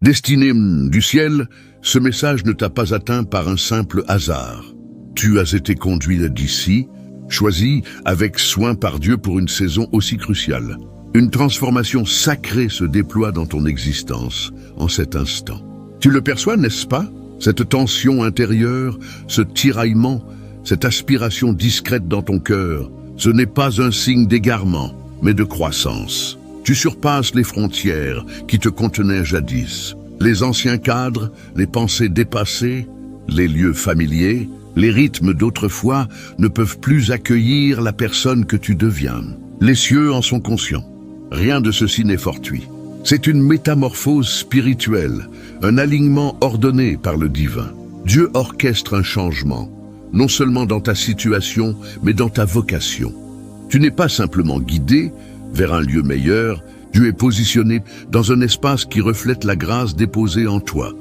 Destinée du ciel, ce message ne t'a pas atteint par un simple hasard. Tu as été conduit d'ici, choisi avec soin par Dieu pour une saison aussi cruciale. Une transformation sacrée se déploie dans ton existence en cet instant. Tu le perçois, n'est-ce pas? Cette tension intérieure, ce tiraillement, cette aspiration discrète dans ton cœur, ce n'est pas un signe d'égarement, mais de croissance. Tu surpasses les frontières qui te contenaient jadis. Les anciens cadres, les pensées dépassées, les lieux familiers, les rythmes d'autrefois ne peuvent plus accueillir la personne que tu deviens. Les cieux en sont conscients. Rien de ceci n'est fortuit. C'est une métamorphose spirituelle, un alignement ordonné par le divin. Dieu orchestre un changement, non seulement dans ta situation, mais dans ta vocation. Tu n'es pas simplement guidé vers un lieu meilleur, Dieu est positionné dans un espace qui reflète la grâce déposée en toi,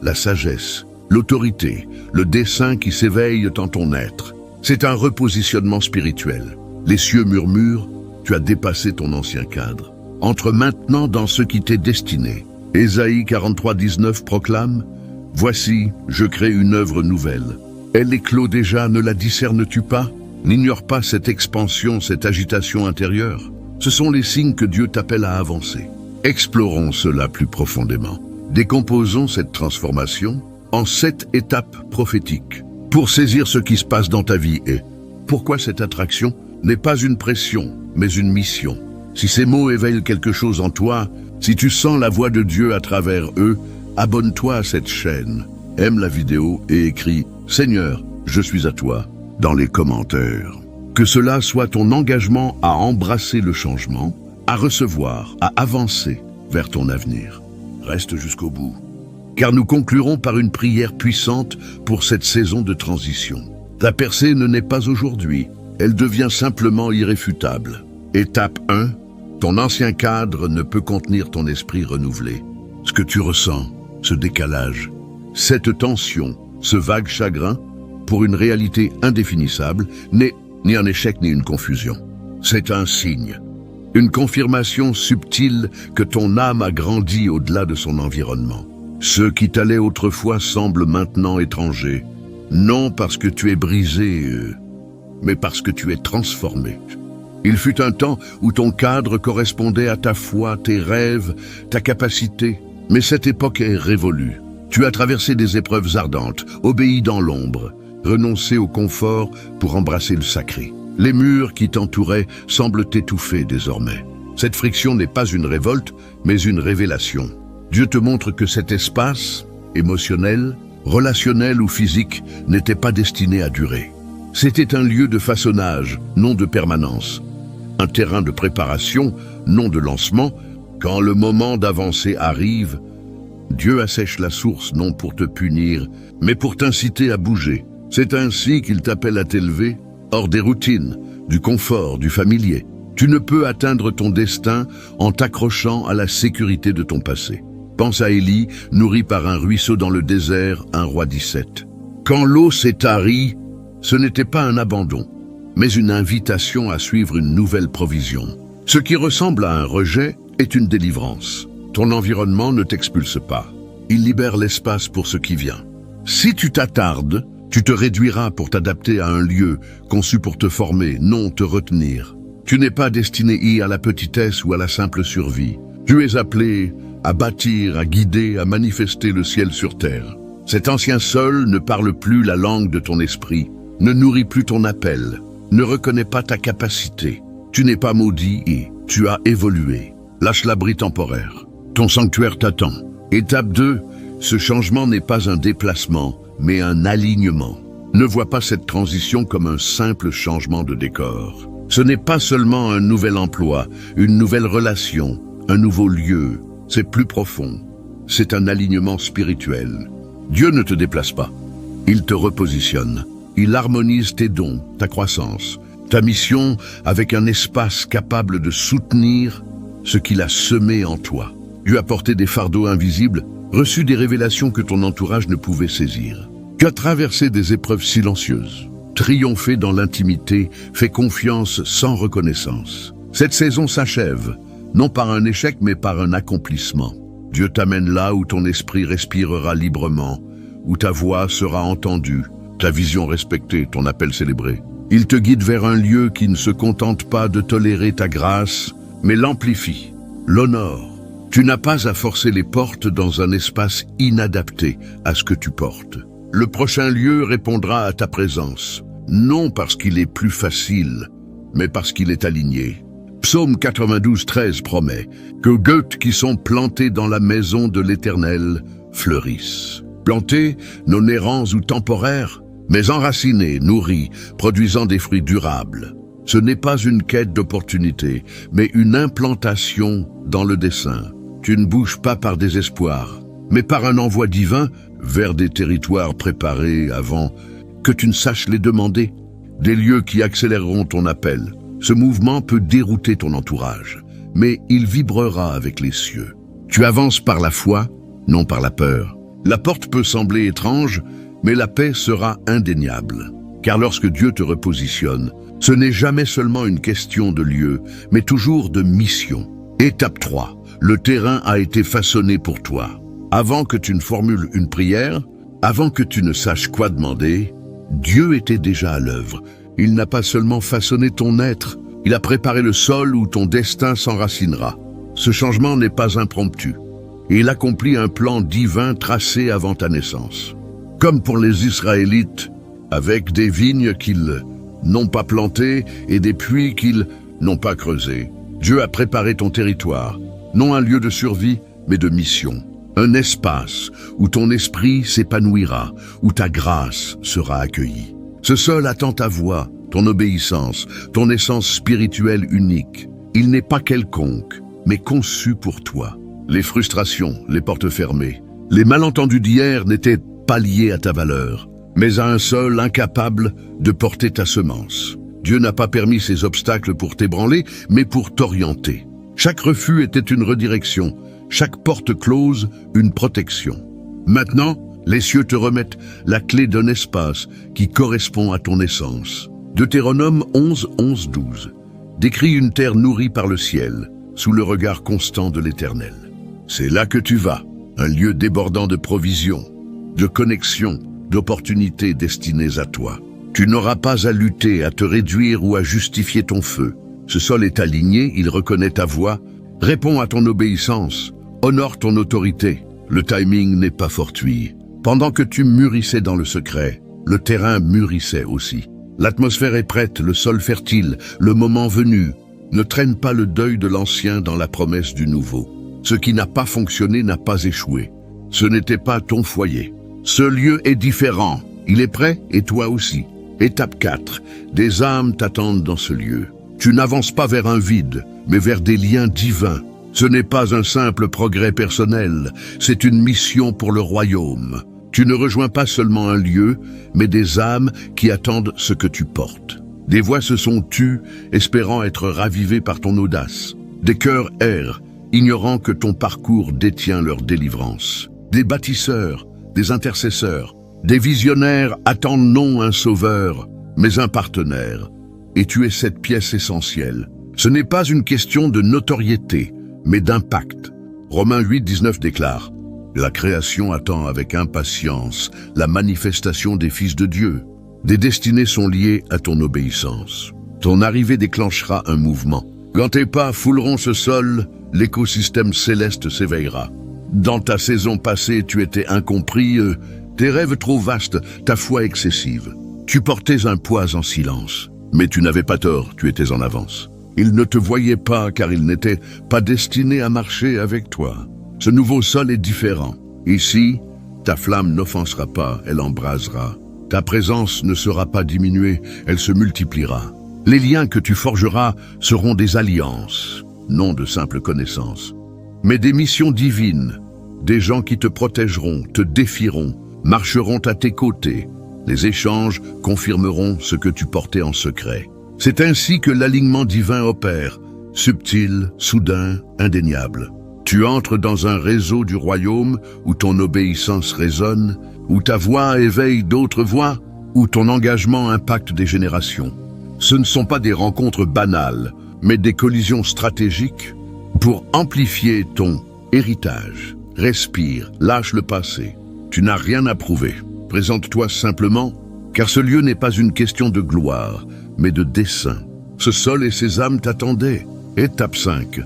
la sagesse, l'autorité, le dessein qui s'éveille dans ton être. C'est un repositionnement spirituel. Les cieux murmurent, tu as dépassé ton ancien cadre. Entre maintenant dans ce qui t'est destiné. Ésaïe 43:19 proclame « Voici, je crée une œuvre nouvelle. Elle éclot déjà, ne la discernes-tu pas? N'ignore pas cette expansion, cette agitation intérieure. Ce sont les signes que Dieu t'appelle à avancer. Explorons cela plus profondément. Décomposons cette transformation en 7 étapes prophétiques pour saisir ce qui se passe dans ta vie et pourquoi cette attraction n'est pas une pression, mais une mission. Si ces mots éveillent quelque chose en toi, si tu sens la voix de Dieu à travers eux, abonne-toi à cette chaîne, aime la vidéo et écris « Seigneur, je suis à toi » dans les commentaires. Que cela soit ton engagement à embrasser le changement, à recevoir, à avancer vers ton avenir. Reste jusqu'au bout, car nous conclurons par une prière puissante pour cette saison de transition. Ta percée ne naît pas aujourd'hui, elle devient simplement irréfutable. Étape 1, ton ancien cadre ne peut contenir ton esprit renouvelé. Ce que tu ressens, ce décalage, cette tension, ce vague chagrin, pour une réalité indéfinissable, n'est ni un échec ni une confusion. C'est un signe, une confirmation subtile que ton âme a grandi au-delà de son environnement. Ce qui t'allait autrefois semble maintenant étranger, non parce que tu es brisé, mais parce que tu es transformé. Il fut un temps où ton cadre correspondait à ta foi, tes rêves, ta capacité, mais cette époque est révolue. Tu as traversé des épreuves ardentes, obéi dans l'ombre, renoncé au confort pour embrasser le sacré. Les murs qui t'entouraient semblent t'étouffer désormais. Cette friction n'est pas une révolte, mais une révélation. Dieu te montre que cet espace, émotionnel, relationnel ou physique, n'était pas destiné à durer. C'était un lieu de façonnage, non de permanence. Un terrain de préparation, non de lancement. Quand le moment d'avancer arrive, Dieu assèche la source non pour te punir, mais pour t'inciter à bouger. C'est ainsi qu'il t'appelle à t'élever, hors des routines, du confort, du familier. Tu ne peux atteindre ton destin en t'accrochant à la sécurité de ton passé. Pense à Élie, nourri par un ruisseau dans le désert, un roi 17. Quand l'eau s'est tarie, ce n'était pas un abandon, mais une invitation à suivre une nouvelle provision. Ce qui ressemble à un rejet est une délivrance. Ton environnement ne t'expulse pas. Il libère l'espace pour ce qui vient. Si tu t'attardes, tu te réduiras pour t'adapter à un lieu conçu pour te former, non te retenir. Tu n'es pas destiné à la petitesse ou à la simple survie. Tu es appelé à bâtir, à guider, à manifester le ciel sur terre. Cet ancien sol ne parle plus la langue de ton esprit, ne nourrit plus ton appel, ne reconnaît pas ta capacité. Tu n'es pas maudit et tu as évolué. Lâche l'abri temporaire. Ton sanctuaire t'attend. Étape 2, ce changement n'est pas un déplacement, mais un alignement. Ne vois pas cette transition comme un simple changement de décor. Ce n'est pas seulement un nouvel emploi, une nouvelle relation, un nouveau lieu. C'est plus profond. C'est un alignement spirituel. Dieu ne te déplace pas. Il te repositionne. Il harmonise tes dons, ta croissance, ta mission avec un espace capable de soutenir ce qu'il a semé en toi. Tu as porté des fardeaux invisibles, reçu des révélations que ton entourage ne pouvait saisir. Tu as traversé des épreuves silencieuses, triomphé dans l'intimité, fait confiance sans reconnaissance. Cette saison s'achève, non par un échec mais par un accomplissement. Dieu t'amène là où ton esprit respirera librement, où ta voix sera entendue, ta vision respectée, ton appel célébré. Il te guide vers un lieu qui ne se contente pas de tolérer ta grâce, mais l'amplifie, l'honore. Tu n'as pas à forcer les portes dans un espace inadapté à ce que tu portes. Le prochain lieu répondra à ta présence, non parce qu'il est plus facile, mais parce qu'il est aligné. Psaume 92, 13 promet que goethes qui sont plantés dans la maison de l'Éternel fleurissent. Plantés, non errants ou temporaires, mais enracinés, nourris, produisant des fruits durables. Ce n'est pas une quête d'opportunité, mais une implantation dans le dessein. Tu ne bouges pas par désespoir, mais par un envoi divin vers des territoires préparés avant que tu ne saches les demander, des lieux qui accéléreront ton appel. Ce mouvement peut dérouter ton entourage, mais il vibrera avec les cieux. Tu avances par la foi, non par la peur. La porte peut sembler étrange, mais la paix sera indéniable. Car lorsque Dieu te repositionne, ce n'est jamais seulement une question de lieu, mais toujours de mission. Étape 3. Le terrain a été façonné pour toi. Avant que tu ne formules une prière, avant que tu ne saches quoi demander, Dieu était déjà à l'œuvre. Il n'a pas seulement façonné ton être, il a préparé le sol où ton destin s'enracinera. Ce changement n'est pas impromptu. Il accomplit un plan divin tracé avant ta naissance. Comme pour les Israélites, avec des vignes qu'ils n'ont pas plantées et des puits qu'ils n'ont pas creusés. Dieu a préparé ton territoire, non un lieu de survie, mais de mission. Un espace où ton esprit s'épanouira, où ta grâce sera accueillie. Ce sol attend ta voix, ton obéissance, ton essence spirituelle unique. Il n'est pas quelconque, mais conçu pour toi. Les frustrations, les portes fermées, les malentendus d'hier n'étaient pas liés à ta valeur, mais à un sol incapable de porter ta semence. Dieu n'a pas permis ces obstacles pour t'ébranler, mais pour t'orienter. Chaque refus était une redirection, chaque porte close une protection. Maintenant, les cieux te remettent la clé d'un espace qui correspond à ton essence. Deutéronome 11, 11, 12 décrit une terre nourrie par le ciel, sous le regard constant de l'Éternel. C'est là que tu vas, un lieu débordant de provisions, de connexions, d'opportunités destinées à toi. Tu n'auras pas à lutter, à te réduire ou à justifier ton feu. Ce sol est aligné, il reconnaît ta voix, répond à ton obéissance, honore ton autorité. Le timing n'est pas fortuit. Pendant que tu mûrissais dans le secret, le terrain mûrissait aussi. L'atmosphère est prête, le sol fertile, le moment venu. Ne traîne pas le deuil de l'ancien dans la promesse du nouveau. Ce qui n'a pas fonctionné n'a pas échoué. Ce n'était pas ton foyer. Ce lieu est différent. Il est prêt et toi aussi. Étape 4. Des âmes t'attendent dans ce lieu. Tu n'avances pas vers un vide, mais vers des liens divins. Ce n'est pas un simple progrès personnel, c'est une mission pour le royaume. Tu ne rejoins pas seulement un lieu, mais des âmes qui attendent ce que tu portes. Des voix se sont tues, espérant être ravivées par ton audace. Des cœurs errent, ignorant que ton parcours détient leur délivrance. Des bâtisseurs, des intercesseurs, des visionnaires attendent non un sauveur, mais un partenaire. Et tu es cette pièce essentielle. Ce n'est pas une question de notoriété, mais d'impact. Romains 8, 19 déclare « La création attend avec impatience la manifestation des fils de Dieu. Des destinées sont liées à ton obéissance. Ton arrivée déclenchera un mouvement. Quand tes pas fouleront ce sol, l'écosystème céleste s'éveillera. Dans ta saison passée, tu étais incompris, tes rêves trop vastes, ta foi excessive. Tu portais un poids en silence. Mais tu n'avais pas tort, tu étais en avance. Il ne te voyait pas car il n'était pas destiné à marcher avec toi. Ce nouveau sol est différent. Ici, ta flamme n'offensera pas, elle embrasera. Ta présence ne sera pas diminuée, elle se multipliera. Les liens que tu forgeras seront des alliances, non de simples connaissances, mais des missions divines, des gens qui te protégeront, te défieront, marcheront à tes côtés. Les échanges confirmeront ce que tu portais en secret. C'est ainsi que l'alignement divin opère, subtil, soudain, indéniable. Tu entres dans un réseau du royaume où ton obéissance résonne, où ta voix éveille d'autres voix, où ton engagement impacte des générations. Ce ne sont pas des rencontres banales, mais des collisions stratégiques pour amplifier ton héritage. Respire, lâche le passé. Tu n'as rien à prouver. Présente-toi simplement, car ce lieu n'est pas une question de gloire, mais de dessein. Ce sol et ces âmes t'attendaient. Étape 5.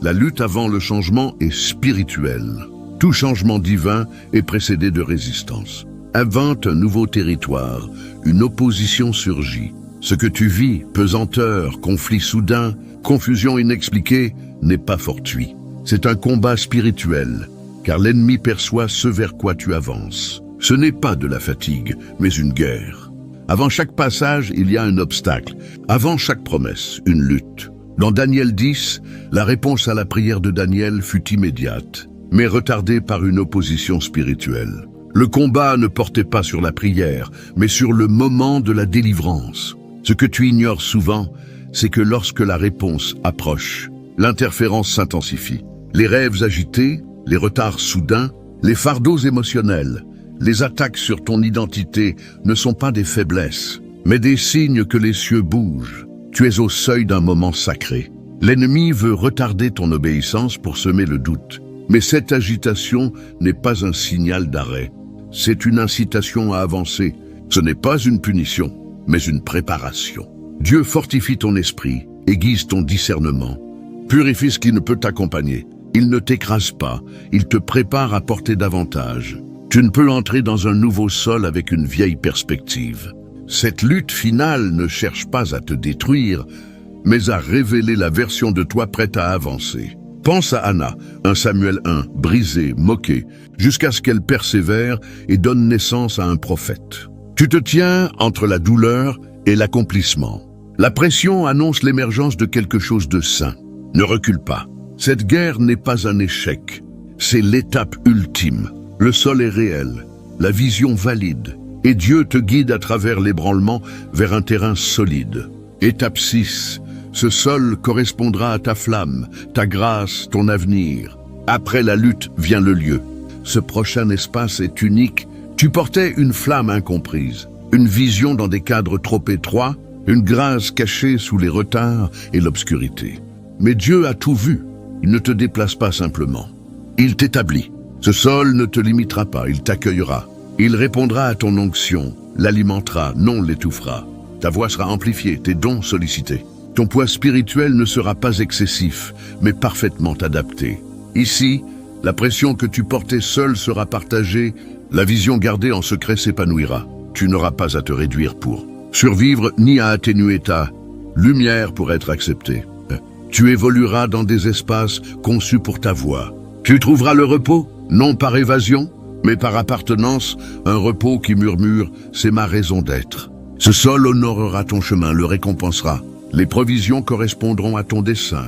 La lutte avant le changement est spirituelle. Tout changement divin est précédé de résistance. Invente un nouveau territoire, une opposition surgit. Ce que tu vis, pesanteur, conflit soudain, confusion inexpliquée, n'est pas fortuit. C'est un combat spirituel, car l'ennemi perçoit ce vers quoi tu avances. Ce n'est pas de la fatigue, mais une guerre. Avant chaque passage, il y a un obstacle. Avant chaque promesse, une lutte. Dans Daniel 10, la réponse à la prière de Daniel fut immédiate, mais retardée par une opposition spirituelle. Le combat ne portait pas sur la prière, mais sur le moment de la délivrance. Ce que tu ignores souvent, c'est que lorsque la réponse approche, l'interférence s'intensifie. Les rêves agités, les retards soudains, les fardeaux émotionnels, les attaques sur ton identité ne sont pas des faiblesses, mais des signes que les cieux bougent. Tu es au seuil d'un moment sacré. L'ennemi veut retarder ton obéissance pour semer le doute. Mais cette agitation n'est pas un signal d'arrêt. C'est une incitation à avancer. Ce n'est pas une punition, mais une préparation. Dieu fortifie ton esprit, aiguise ton discernement, purifie ce qui ne peut t'accompagner. Il ne t'écrase pas, il te prépare à porter davantage. Tu ne peux entrer dans un nouveau sol avec une vieille perspective. Cette lutte finale ne cherche pas à te détruire, mais à révéler la version de toi prête à avancer. Pense à Anna, 1 Samuel 1, brisée, moquée, jusqu'à ce qu'elle persévère et donne naissance à un prophète. Tu te tiens entre la douleur et l'accomplissement. La pression annonce l'émergence de quelque chose de sain. Ne recule pas. Cette guerre n'est pas un échec. C'est l'étape ultime. Le sol est réel, la vision valide, et Dieu te guide à travers l'ébranlement vers un terrain solide. Étape 6. Ce sol correspondra à ta flamme, ta grâce, ton avenir. Après la lutte vient le lieu. Ce prochain espace est unique. Tu portais une flamme incomprise, une vision dans des cadres trop étroits, une grâce cachée sous les retards et l'obscurité. Mais Dieu a tout vu. Il ne te déplace pas simplement. Il t'établit. Ce sol ne te limitera pas, il t'accueillera. Il répondra à ton onction, l'alimentera, non l'étouffera. Ta voix sera amplifiée, tes dons sollicités. Ton poids spirituel ne sera pas excessif, mais parfaitement adapté. Ici, la pression que tu portais seul sera partagée, la vision gardée en secret s'épanouira. Tu n'auras pas à te réduire pour survivre, ni à atténuer ta lumière pour être accepté. Tu évolueras dans des espaces conçus pour ta voix. Tu trouveras le repos, non par évasion, mais par appartenance, un repos qui murmure « c'est ma raison d'être ». Ce sol honorera ton chemin, le récompensera. Les provisions correspondront à ton dessein,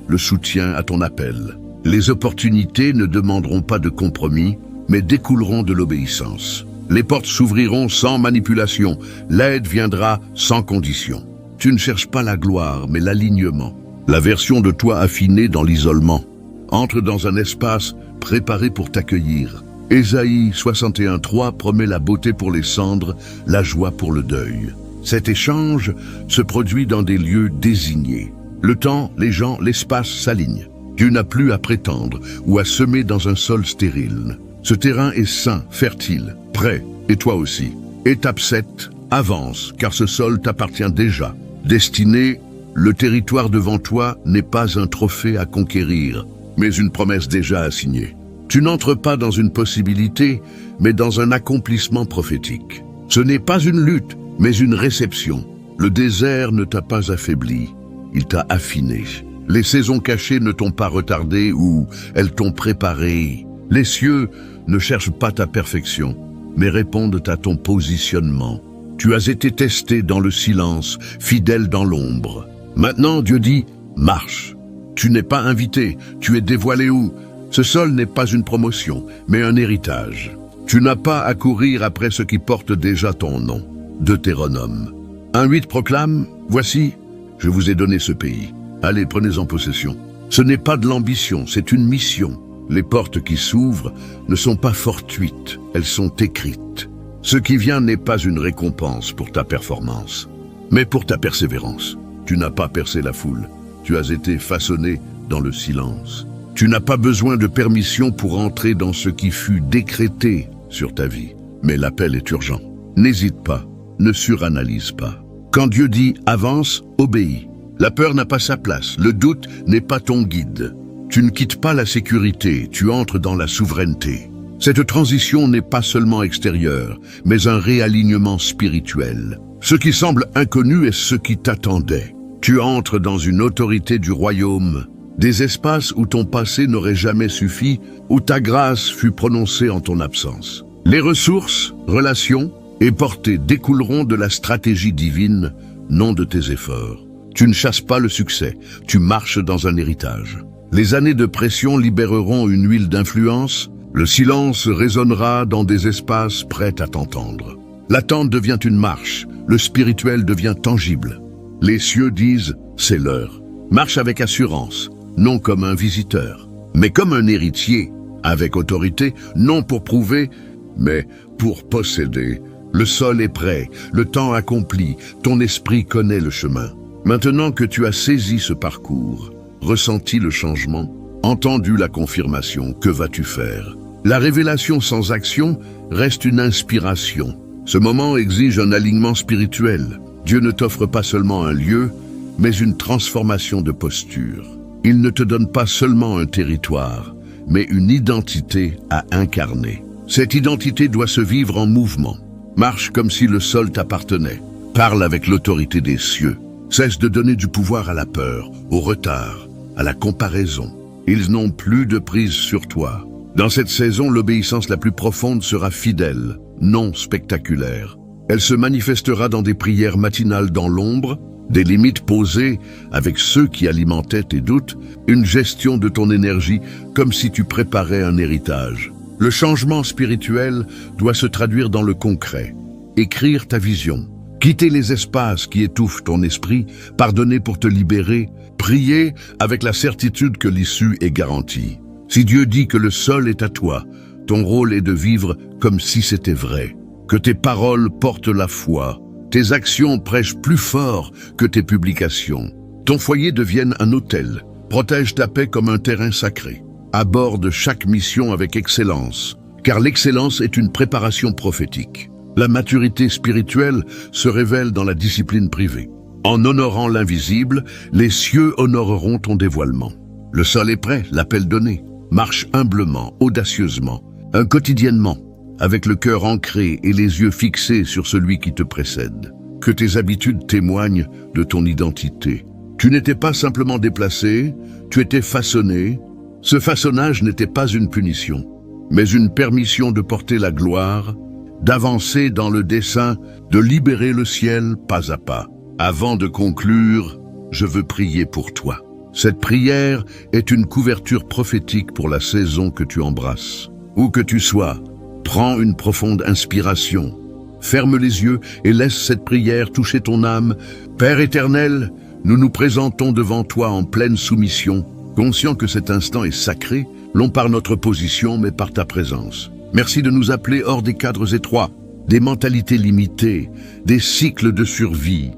le soutien à ton appel. Les opportunités ne demanderont pas de compromis, mais découleront de l'obéissance. Les portes s'ouvriront sans manipulation, l'aide viendra sans condition. Tu ne cherches pas la gloire, mais l'alignement. La version de toi affinée dans l'isolement. Entre dans un espace préparé pour t'accueillir. Ésaïe 61:3 promet la beauté pour les cendres, la joie pour le deuil. Cet échange se produit dans des lieux désignés. Le temps, les gens, l'espace s'alignent. Dieu n'a plus à prétendre ou à semer dans un sol stérile. Ce terrain est sain, fertile, prêt, et toi aussi. Étape 7, avance, car ce sol t'appartient déjà. Destiné, le territoire devant toi n'est pas un trophée à conquérir, mais une promesse déjà assignée. Tu n'entres pas dans une possibilité, mais dans un accomplissement prophétique. Ce n'est pas une lutte, mais une réception. Le désert ne t'a pas affaibli, il t'a affiné. Les saisons cachées ne t'ont pas retardé ou elles t'ont préparé. Les cieux ne cherchent pas ta perfection, mais répondent à ton positionnement. Tu as été testé dans le silence, fidèle dans l'ombre. Maintenant, Dieu dit, marche. Tu n'es pas invité, tu es dévoilé où? Ce sol n'est pas une promotion, mais un héritage. Tu n'as pas à courir après ce qui porte déjà ton nom. Deutéronome 1:8 proclame, « Voici, je vous ai donné ce pays. Allez, prenez-en possession. » Ce n'est pas de l'ambition, c'est une mission. Les portes qui s'ouvrent ne sont pas fortuites, elles sont écrites. Ce qui vient n'est pas une récompense pour ta performance, mais pour ta persévérance. Tu n'as pas percé la foule, tu as été façonné dans le silence. Tu n'as pas besoin de permission pour entrer dans ce qui fut décrété sur ta vie. Mais l'appel est urgent. N'hésite pas, ne suranalyse pas. Quand Dieu dit « avance », obéis. La peur n'a pas sa place, le doute n'est pas ton guide. Tu ne quittes pas la sécurité, tu entres dans la souveraineté. Cette transition n'est pas seulement extérieure, mais un réalignement spirituel. Ce qui semble inconnu est ce qui t'attendait. Tu entres dans une autorité du royaume, des espaces où ton passé n'aurait jamais suffi, où ta grâce fut prononcée en ton absence. Les ressources, relations et portées découleront de la stratégie divine, non de tes efforts. Tu ne chasses pas le succès, tu marches dans un héritage. Les années de pression libéreront une huile d'influence, le silence résonnera dans des espaces prêts à t'entendre. L'attente devient une marche, le spirituel devient tangible. Les cieux disent « c'est l'heure ». Marche avec assurance, non comme un visiteur, mais comme un héritier, avec autorité, non pour prouver, mais pour posséder. Le sol est prêt, le temps accompli, ton esprit connaît le chemin. Maintenant que tu as saisi ce parcours, ressenti le changement, entendu la confirmation, que vas-tu faire? La révélation sans action reste une inspiration. Ce moment exige un alignement spirituel. Dieu ne t'offre pas seulement un lieu, mais une transformation de posture. Il ne te donne pas seulement un territoire, mais une identité à incarner. Cette identité doit se vivre en mouvement. Marche comme si le sol t'appartenait. Parle avec l'autorité des cieux. Cesse de donner du pouvoir à la peur, au retard, à la comparaison. Ils n'ont plus de prise sur toi. Dans cette saison, l'obéissance la plus profonde sera fidèle, non spectaculaire. Elle se manifestera dans des prières matinales dans l'ombre, des limites posées avec ceux qui alimentaient tes doutes, une gestion de ton énergie comme si tu préparais un héritage. Le changement spirituel doit se traduire dans le concret. Écrire ta vision, quitter les espaces qui étouffent ton esprit, pardonner pour te libérer, prier avec la certitude que l'issue est garantie. Si Dieu dit que le sol est à toi, ton rôle est de vivre comme si c'était vrai. Que tes paroles portent la foi, tes actions prêchent plus fort que tes publications. Ton foyer devienne un autel, protège ta paix comme un terrain sacré. Aborde chaque mission avec excellence, car l'excellence est une préparation prophétique. La maturité spirituelle se révèle dans la discipline privée. En honorant l'invisible, les cieux honoreront ton dévoilement. Le sol est prêt, l'appel donné. Marche humblement, audacieusement, quotidiennement, avec le cœur ancré et les yeux fixés sur celui qui te précède. Que tes habitudes témoignent de ton identité. Tu n'étais pas simplement déplacé, tu étais façonné. Ce façonnage n'était pas une punition, mais une permission de porter la gloire, d'avancer dans le dessein, de libérer le ciel pas à pas. Avant de conclure, je veux prier pour toi. Cette prière est une couverture prophétique pour la saison que tu embrasses. Où que tu sois, prends une profonde inspiration. Ferme les yeux et laisse cette prière toucher ton âme. Père éternel, nous nous présentons devant toi en pleine soumission, conscients que cet instant est sacré, non par notre position mais par ta présence. Merci de nous appeler hors des cadres étroits, des mentalités limitées, des cycles de survie,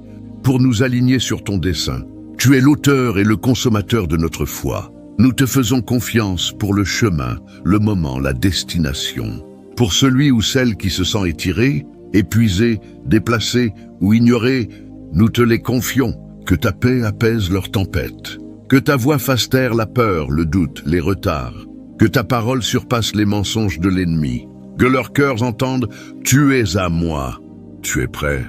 pour nous aligner sur ton dessein. Tu es l'auteur et le consommateur de notre foi. Nous te faisons confiance pour le chemin, le moment, la destination. Pour celui ou celle qui se sent étiré, épuisé, déplacé ou ignoré, nous te les confions. Que ta paix apaise leur tempête. Que ta voix fasse taire la peur, le doute, les retards. Que ta parole surpasse les mensonges de l'ennemi. Que leurs cœurs entendent « Tu es à moi ». Tu es prêt,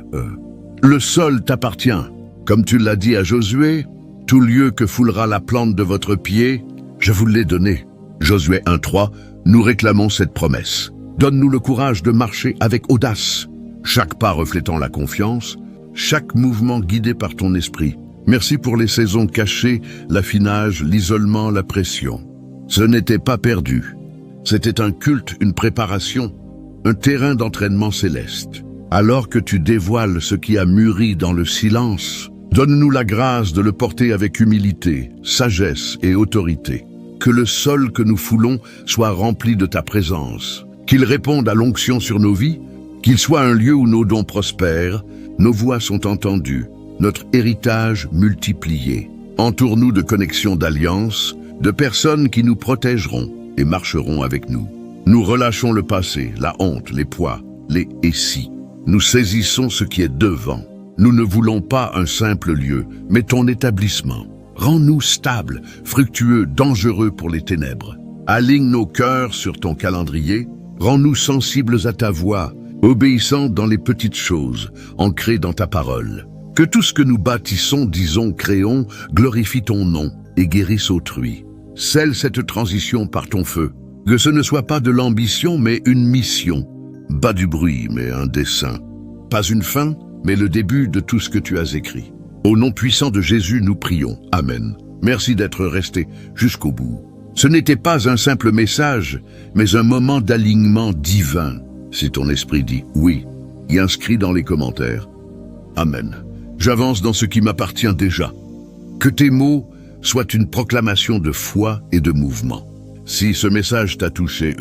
Le sol t'appartient. Comme tu l'as dit à Josué, « Tout lieu que foulera la plante de votre pied, je vous l'ai donné ». Josué 1:3, nous réclamons cette promesse. Donne-nous le courage de marcher avec audace, chaque pas reflétant la confiance, chaque mouvement guidé par ton esprit. Merci pour les saisons cachées, l'affinage, l'isolement, la pression. Ce n'était pas perdu. C'était un culte, une préparation, un terrain d'entraînement céleste. Alors que tu dévoiles ce qui a mûri dans le silence, donne-nous la grâce de le porter avec humilité, sagesse et autorité. Que le sol que nous foulons soit rempli de ta présence, qu'il réponde à l'onction sur nos vies, qu'il soit un lieu où nos dons prospèrent, nos voix sont entendues, notre héritage multiplié. Entoure-nous de connexions d'alliance, de personnes qui nous protégeront et marcheront avec nous. Nous relâchons le passé, la honte, les poids, les « et si ». Nous saisissons ce qui est devant. Nous ne voulons pas un simple lieu, mais ton établissement. Rends-nous stables, fructueux, dangereux pour les ténèbres. Aligne nos cœurs sur ton calendrier. Rends-nous sensibles à ta voix, obéissants dans les petites choses, ancrés dans ta parole. Que tout ce que nous bâtissons, disons, créons, glorifie ton nom et guérisse autrui. Scelle cette transition par ton feu. Que ce ne soit pas de l'ambition, mais une mission. Pas du bruit, mais un dessein. Pas une fin, mais le début de tout ce que tu as écrit. Au nom puissant de Jésus, nous prions. Amen. Merci d'être resté jusqu'au bout. Ce n'était pas un simple message, mais un moment d'alignement divin. Si ton esprit dit oui, y inscrit dans les commentaires. Amen. J'avance dans ce qui m'appartient déjà. Que tes mots soient une proclamation de foi et de mouvement. Si ce message t'a touché,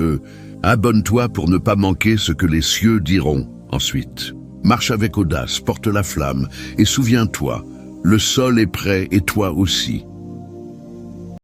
abonne-toi pour ne pas manquer ce que les cieux diront ensuite. Marche avec audace, porte la flamme et souviens-toi, le sol est prêt et toi aussi.